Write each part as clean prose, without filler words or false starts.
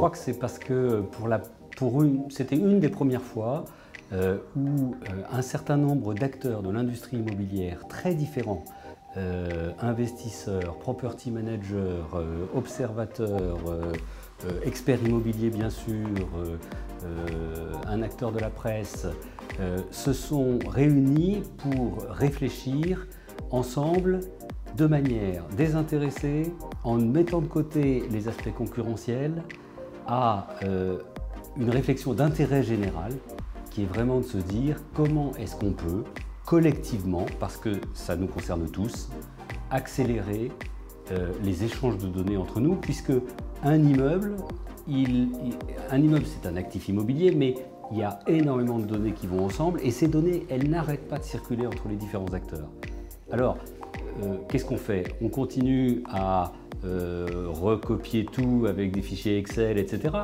crois que c'est parce que c'était une des premières fois où un certain nombre d'acteurs de l'industrie immobilière très différents, investisseurs, property managers, observateurs, experts immobiliers bien sûr, un acteur de la presse, se sont réunis pour réfléchir ensemble de manière désintéressée, en mettant de côté les aspects concurrentiels, à une réflexion d'intérêt général qui est vraiment de se dire comment est-ce qu'on peut collectivement, parce que ça nous concerne tous, accélérer les échanges de données entre nous, puisque un immeuble, c'est un actif immobilier, mais il y a énormément de données qui vont ensemble et ces données, elles n'arrêtent pas de circuler entre les différents acteurs. Alors, qu'est-ce qu'on fait? On continue à recopier tout avec des fichiers Excel, etc.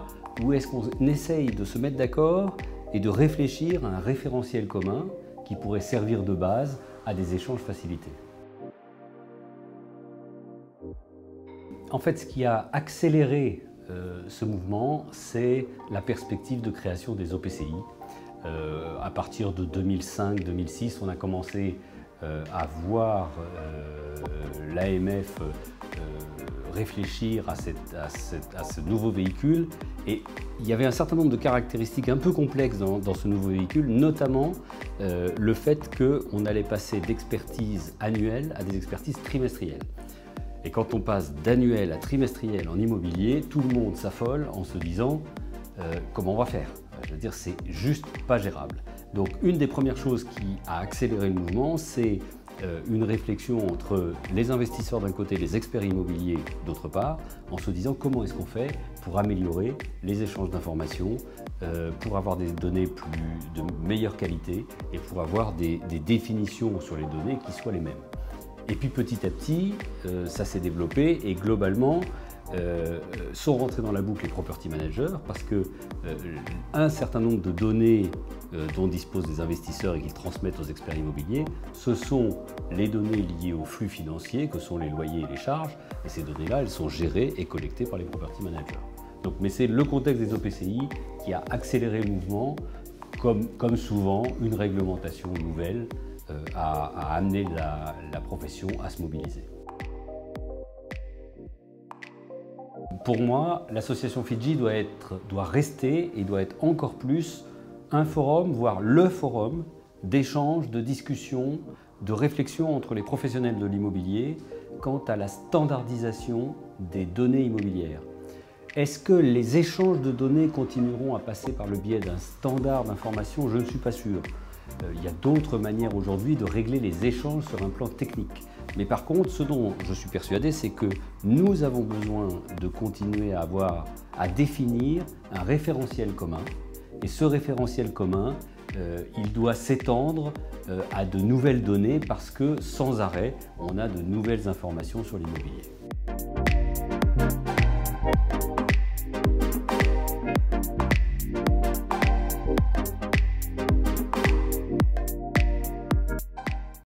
Ou est-ce qu'on essaye de se mettre d'accord et de réfléchir à un référentiel commun qui pourrait servir de base à des échanges facilités? En fait, ce qui a accéléré ce mouvement, c'est la perspective de création des OPCI. À partir de 2005-2006, on a commencé à voir l'AMF réfléchir à ce nouveau véhicule, et il y avait un certain nombre de caractéristiques un peu complexes dans ce nouveau véhicule, notamment le fait qu'on allait passer d'expertise annuelle à des expertises trimestrielles. Et quand on passe d'annuel à trimestriel en immobilier, tout le monde s'affole en se disant comment on va faire? Je veux dire, c'est juste pas gérable. Donc une des premières choses qui a accéléré le mouvement, c'est une réflexion entre les investisseurs d'un côté et les experts immobiliers d'autre part, en se disant comment est-ce qu'on fait pour améliorer les échanges d'informations, pour avoir des données de meilleure qualité et pour avoir des définitions sur les données qui soient les mêmes. Et puis petit à petit, ça s'est développé et globalement, sont rentrés dans la boucle les property managers parce que un certain nombre de données dont disposent les investisseurs et qu'ils transmettent aux experts immobiliers, ce sont les données liées aux flux financiers que sont les loyers et les charges, et ces données-là, elles sont gérées et collectées par les property managers. Donc, mais c'est le contexte des OPCI qui a accéléré le mouvement, comme souvent une réglementation nouvelle a amené la profession à se mobiliser. Pour moi, l'association FIDGI doit rester et doit être encore plus un forum, voire le forum d'échange, de discussion, de réflexion entre les professionnels de l'immobilier quant à la standardisation des données immobilières. Est-ce que les échanges de données continueront à passer par le biais d'un standard d'information? Je ne suis pas sûr. Il y a d'autres manières aujourd'hui de régler les échanges sur un plan technique. Mais par contre, ce dont je suis persuadé, c'est que nous avons besoin de continuer à définir un référentiel commun. Et ce référentiel commun, il doit s'étendre à de nouvelles données parce que sans arrêt, on a de nouvelles informations sur l'immobilier.